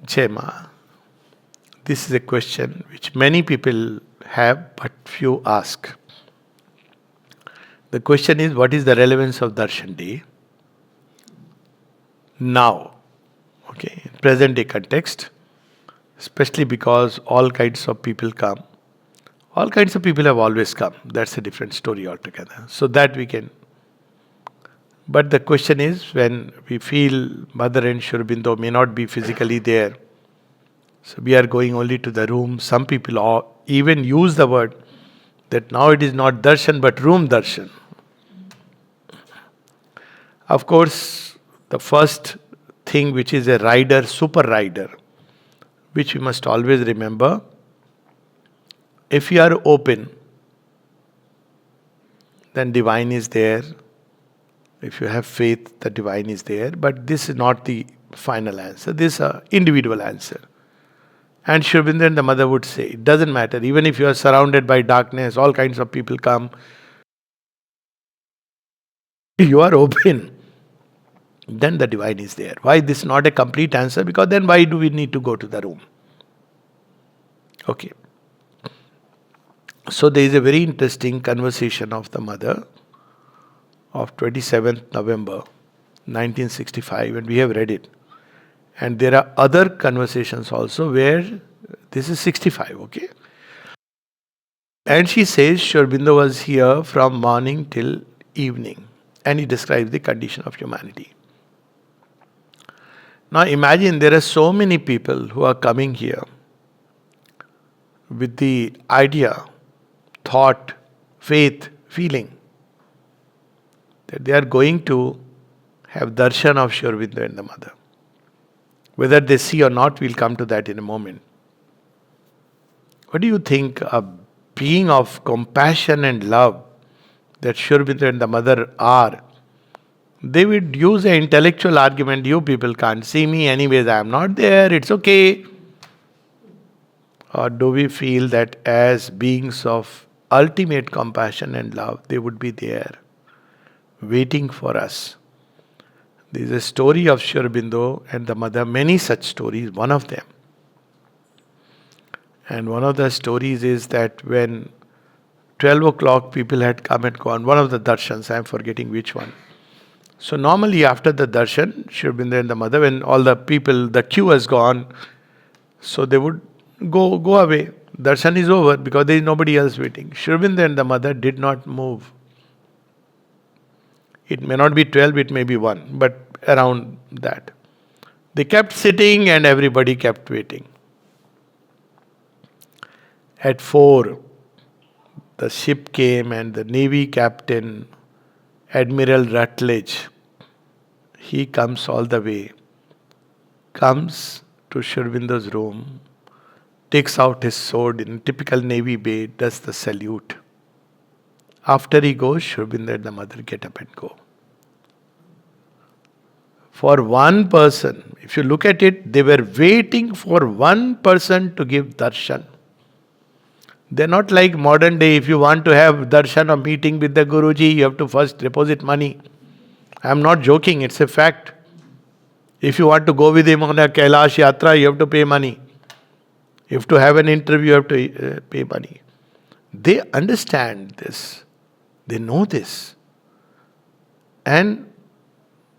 Jema, this is a question which many people have but few ask. The question is, what is the relevance of Darshan Day now? Okay, in present day context, especially because all kinds of people come. All kinds of people have always come. That's a different story altogether. So that we can. But the question is, when we feel Mother and Sri Aurobindo may not be physically there, so we are going only to the room. Some people even use the word that now it is not darshan but room darshan. Of course, the first thing which is a rider, super rider, which we must always remember, if you are open, then divine is there. If you have faith, the divine is there. But this is not the final answer. This is an individual answer. And Sri Aurobindo and the mother would say, it doesn't matter. Even if you are surrounded by darkness, all kinds of people come. You are open. Then the divine is there. Why this is not a complete answer? Because then why do we need to go to the room? Okay. So there is a very interesting conversation of the mother of 27th November 1965, and we have read it. And there are other conversations also where this is 65, okay? And she says Sri Aurobindo was here from morning till evening. And he describes the condition of humanity. Now imagine there are so many people who are coming here with the idea, thought, faith, feeling that they are going to have darshan of Sri Aurobindo and the mother. Whether they see or not, we'll come to that in a moment. What do you think a being of compassion and love that Sri Aurobindo and the mother are? They would use an intellectual argument, you people can't see me anyways, I am not there, it's okay. Or do we feel that as beings of ultimate compassion and love, they would be there, waiting for us? There is a story of Sri Aurobindo and the mother, many such stories, one of them. And one of the stories is that when 12 o'clock people had come and gone, one of the darshans, I am forgetting which one. So normally after the darshan, Sri Aurobindo and the mother, when all the people, the queue has gone, so they would go away. Darshan is over because there is nobody else waiting. Sri Aurobindo and the mother did not move. It may not be 12, it may be 1, but around that. They kept sitting and everybody kept waiting. At 4, the ship came and the Navy captain, Admiral Rutledge, he comes all the way, comes to Sri Aurobindo's room, takes out his sword in typical Navy way, does the salute. After he goes, Sri Aurobindo and the mother get up and go. For one person, if you look at it, they were waiting for one person to give darshan. They're not like modern day, if you want to have darshan or meeting with the Guruji, you have to first deposit money. I'm not joking, it's a fact. If you want to go with him on a Kailash Yatra, you have to pay money. If to have an interview, you have to pay money. They understand this. They know this. And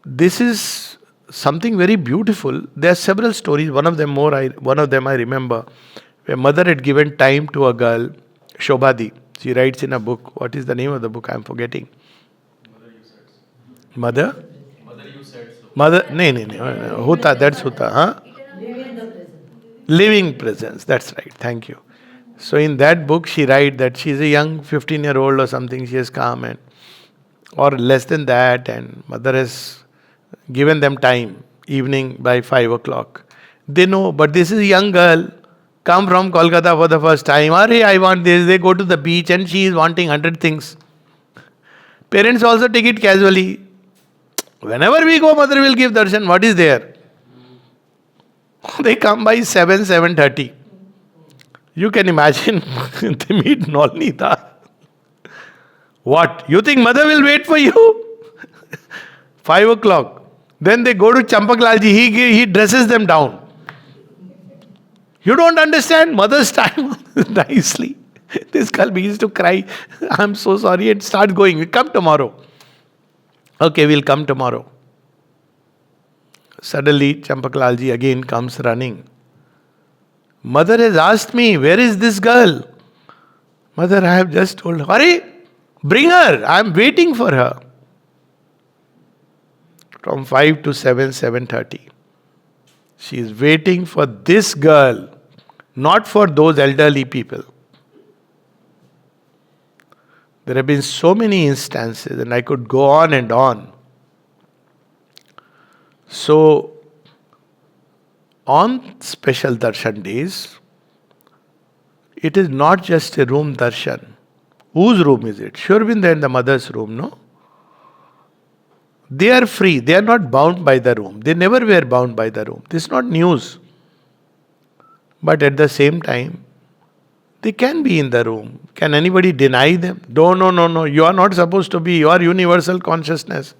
this is something very beautiful. There are several stories. One of them I remember, where mother had given time to a girl, Shobhadi. She writes in a book. What is the name of the book? I am forgetting. Mother? Mother? No. Huta, that's Huta. Huh? Living presence. That's right. Thank you. So in that book, she writes that she is a young 15-year-old or something. She has come or less than that, and mother has given them time, evening by 5 o'clock. They know, but this is a young girl, come from Kolkata for the first time. I want this. They go to the beach and she is wanting 100 things. Parents also take it casually. Whenever we go, mother will give darshan. What is there? They come by 7:30. You can imagine, they meet Nolnita. What? You think mother will wait for you? 5 o'clock. Then they go to Champaklalji. He dresses them down. You don't understand mother's time nicely. This girl begins to cry. I'm so sorry, and start going. We come tomorrow. Okay, we'll come tomorrow. Suddenly, Champaklalji again comes running. Mother has asked me, where is this girl? Mother, I have just told her. Hurry, bring her. I am waiting for her. From 5 to 7, 7:30. She is waiting for this girl, not for those elderly people. There have been so many instances, and I could go on and on. So, on special darshan days, it is not just a room darshan. Whose room is it? Sri Aurobindo and the mother's room, no? They are free. They are not bound by the room. They never were bound by the room. This is not news. But at the same time, they can be in the room. Can anybody deny them? No. You are not supposed to be. You are universal consciousness.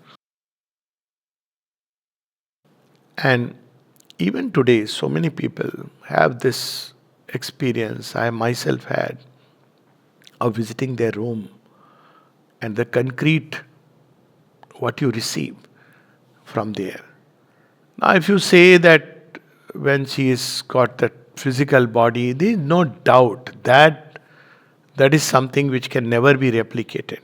And even today, so many people have this experience. I myself had of visiting their room and the concrete what you receive from there. Now, if you say that when she has got that physical body, there is no doubt that that is something which can never be replicated.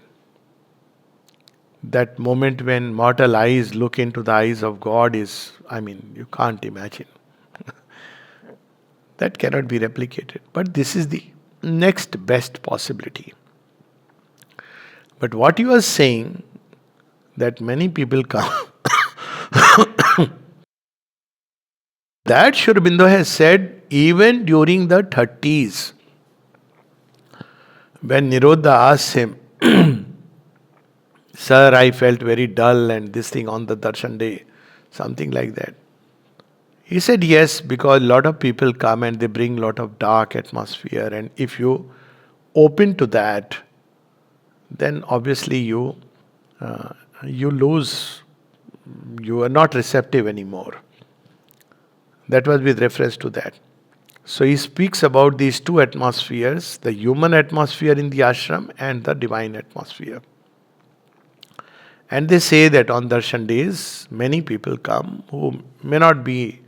That moment when mortal eyes look into the eyes of God is, you can't imagine. That cannot be replicated. But this is the next best possibility. But what you are saying, that many people come. That Sri Aurobindo has said even during the 30s. When Nirodha asked him, Sir, I felt very dull and this thing on the darshan day, something like that. He said yes, because a lot of people come and they bring a lot of dark atmosphere, and if you open to that, then obviously you lose, you are not receptive anymore. That was with reference to that. So he speaks about these two atmospheres, the human atmosphere in the ashram and the divine atmosphere. And they say that on darshan days, many people come who may not be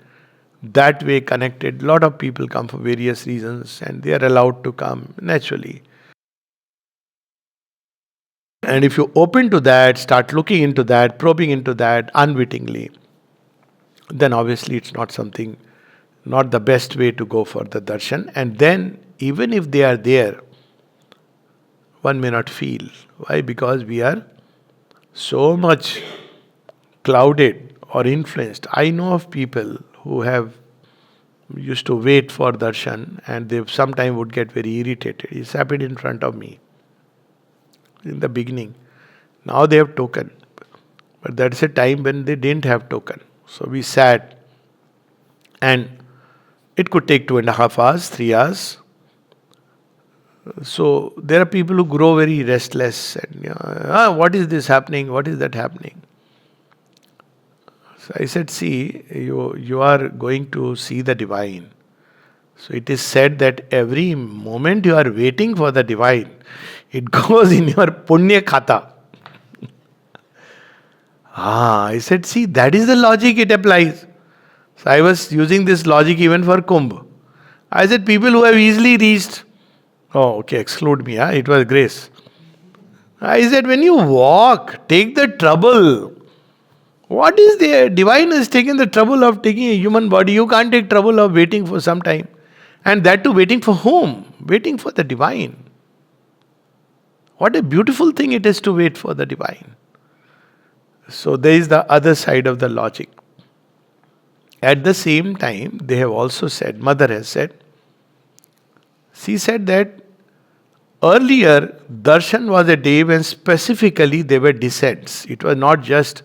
that way connected. A lot of people come for various reasons and they are allowed to come naturally. And if you open to that, start looking into that, probing into that unwittingly, then obviously it's not the best way to go for the darshan. And then, even if they are there, one may not feel. Why? Because we are so much clouded or influenced. I know of people who have used to wait for darshan and they sometimes would get very irritated. It's happened in front of me in the beginning. Now they have token. But that's a time when they didn't have token. So we sat and it could take 2.5 hours, 3 hours. So there are people who grow very restless and what is this happening? What is that happening? So I said, see, you are going to see the divine. So it is said that every moment you are waiting for the divine, it goes in your punya khata. I said, see, that is the logic it applies. So I was using this logic even for Kumbh. I said, people who have easily reached, exclude me, it was grace. I said, when you walk, take the trouble. What is there? Divine has taken the trouble of taking a human body. You can't take trouble of waiting for some time. And that too, waiting for whom? Waiting for the divine. What a beautiful thing it is to wait for the divine. So there is the other side of the logic. At the same time, they have also said, mother has said, she said that earlier, darshan was a day when specifically there were descents. It was not just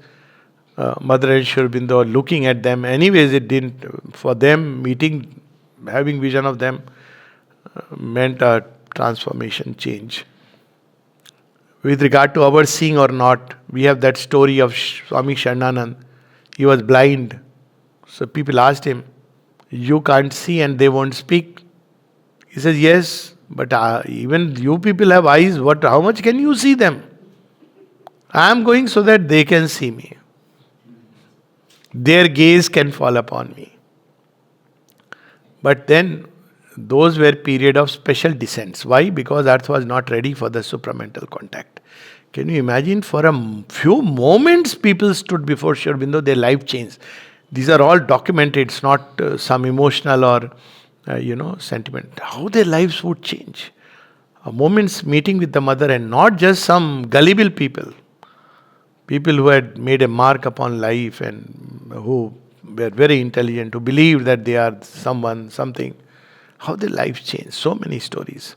Mother and Sri Aurobindo looking at them. Anyways, it didn't, for them, meeting, having vision of them meant a transformation, change. With regard to our seeing or not, we have that story of Swami Sharananand. He was blind. So people asked him, You can't see and they won't speak. He says, yes, but even you people have eyes. How much can you see them? I am going so that they can see me. Their gaze can fall upon me. But then those were period of special descents. Why? Because earth was not ready for the supramental contact. Can you imagine, for a few moments people stood before Sri Aurobindo, their life changed. These are all documented. It's not some emotional or sentiment. How their lives would change. A moment's meeting with the mother, and not just some gullible people. People who had made a mark upon life and who were very intelligent, who believed that they are someone, something. How their lives changed. So many stories.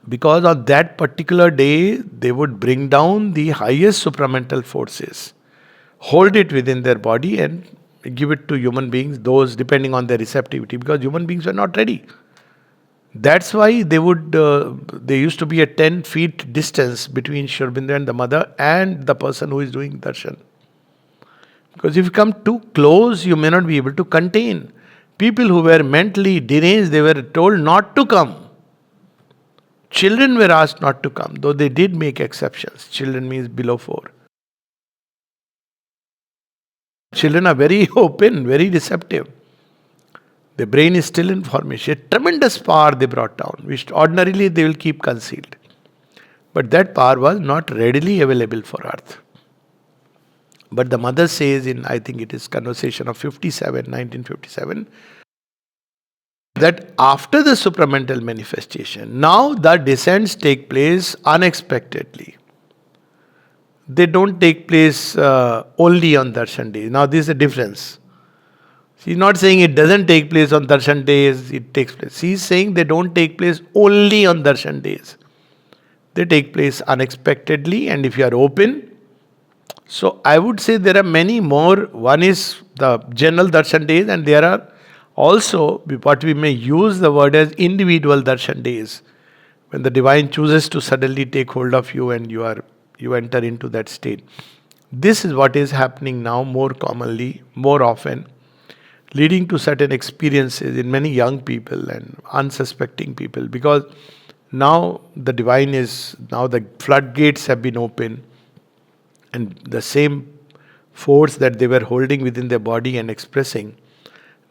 Because on that particular day, they would bring down the highest supramental forces, hold it within their body, and give it to human beings, those depending on their receptivity, because human beings were not ready. That's why there used to be a 10 feet distance between Sri Aurobindo and the mother and the person who is doing darshan. Because if you come too close, you may not be able to contain. People who were mentally deranged, they were told not to come. Children were asked not to come, though they did make exceptions. Children means below 4. Children are very open, very receptive. The brain is still in formation. A tremendous power they brought down, which ordinarily they will keep concealed. But that power was not readily available for earth. But the mother says in, I think it is conversation of 1957, that after the supramental manifestation, now the descents take place unexpectedly. They don't take place only on darshan days. Now this is a difference. She's not saying it doesn't take place on darshan days, it takes place. She's saying they don't take place only on darshan days. They take place unexpectedly, and if you are open. So I would say there are many more. One is the general darshan days, and there are also what we may use the word as individual darshan days, when the divine chooses to suddenly take hold of you and you enter into that state. This is what is happening now more commonly, more often, leading to certain experiences in many young people and unsuspecting people, because now the divine is, now the floodgates have been opened, and the same force that they were holding within their body and expressing,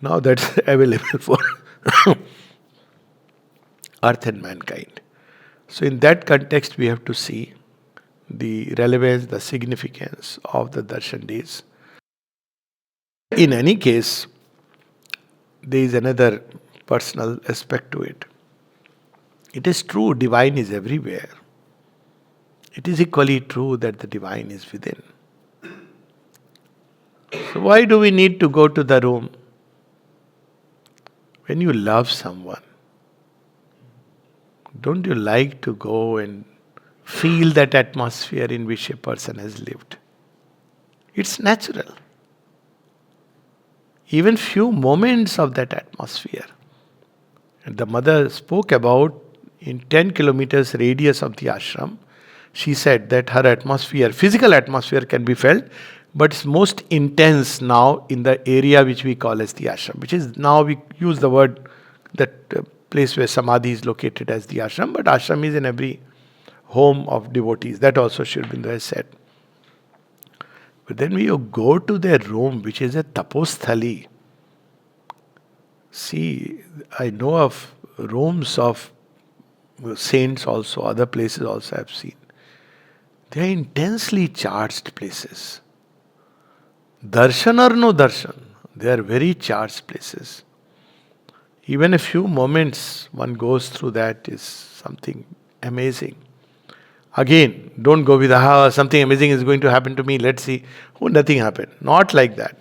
now that's available for earth and mankind. So in that context, we have to see the relevance, the significance of the darshan days. In any case, there is another personal aspect to it. It is true, divine is everywhere. It is equally true that the divine is within. So why do we need to go to the room? When you love someone, don't you like to go and feel that atmosphere in which a person has lived? It's natural. Even few moments of that atmosphere. And the mother spoke about in 10 kilometers radius of the ashram. She said that her atmosphere, physical atmosphere, can be felt, but it's most intense now in the area which we call as the ashram, which is now we use the word that place where samadhi is located as the ashram, but ashram is in every home of devotees. That also Sri Aurobindo has said. But then when you go to their room, which is a taposthali, see, I know of rooms of saints also, other places also I've seen. They are intensely charged places. Darshan or no darshan, they are very charged places. Even a few moments one goes through that is something amazing. Again, don't go with, something amazing is going to happen to me, let's see. Oh, nothing happened. Not like that.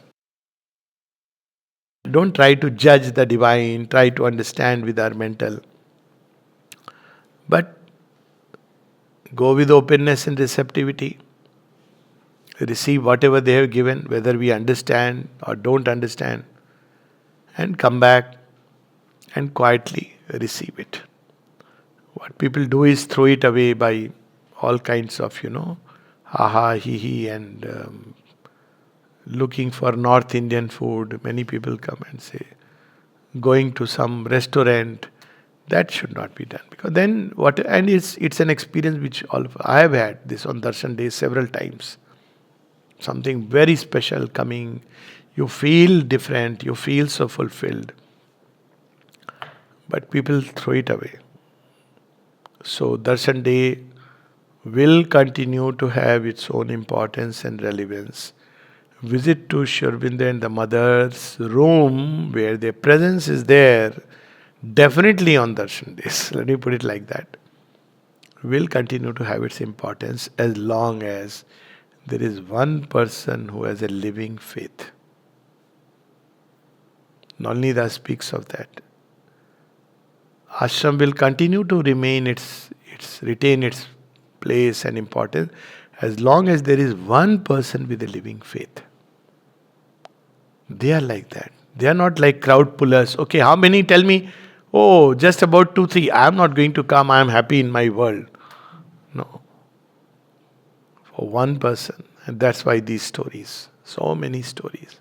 Don't try to judge the divine, try to understand with our mental. But go with openness and receptivity. Receive whatever they have given, whether we understand or don't understand, and come back and quietly receive it. What people do is throw it away by all kinds of, ha ha, he, and looking for North Indian food. Many people come and say, going to some restaurant, that should not be done. Because then what, and it's an experience which all of, I have had this on Darshan Day several times. Something very special coming, you feel different, you feel so fulfilled. But people throw it away. So Darshan Day will continue to have its own importance and relevance. Visit to Sri Aurobindo and the mother's room where their presence is there, definitely on Darshan days, let me put it like that, will continue to have its importance as long as there is one person who has a living faith. Nalnida speaks of that. Ashram will continue to retain its place and importance as long as there is one person with a living faith. They are like that. They are not like crowd pullers. Okay, how many? Tell me. Oh, just about 2, 3. I am not going to come. I am happy in my world. No. For one person. And that's why these stories. So many stories.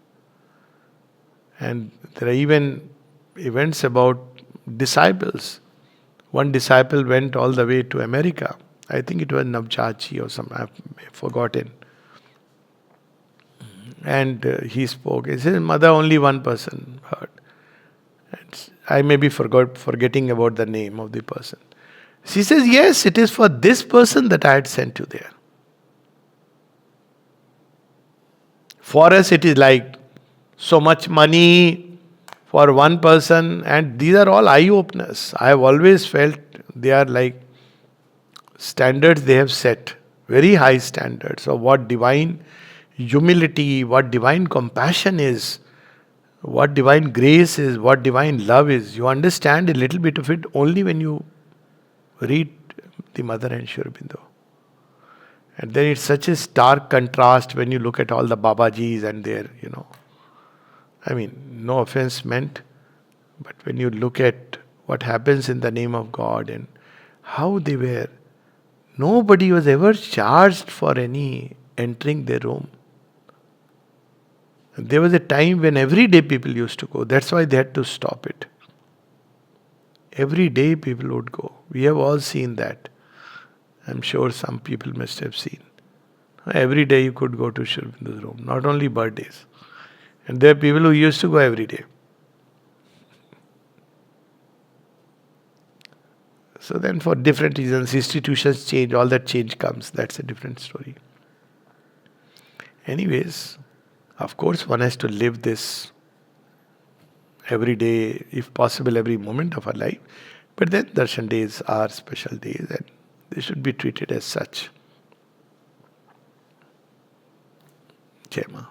And there are even events about disciples. One disciple went all the way to America. I think it was Navjachi or some, I've forgotten. And he spoke. He said, Mother, only one person heard. And I may be forgetting about the name of the person. She says, yes, it is for this person that I had sent you there. For us, it is like so much money for one person, and these are all eye-openers. I have always felt they are like standards they have set, very high standards of what divine humility, what divine compassion is, what divine grace is, what divine love is. You understand a little bit of it only when you read the Mother and Sri Aurobindo. And then it's such a stark contrast when you look at all the Babajis and their, I mean, no offense meant, but when you look at what happens in the name of God and how they were, nobody was ever charged for any entering their room. There was a time when every day people used to go. That's why they had to stop it. Every day people would go. We have all seen that. I'm sure some people must have seen. Every day you could go to Sri Aurobindo's room, not only birthdays. And there are people who used to go every day. So then for different reasons, institutions change, all that change comes. That's a different story. Anyways, of course one has to live this every day, if possible every moment of our life. But then Darshan days are special days and they should be treated as such. Jai Ma.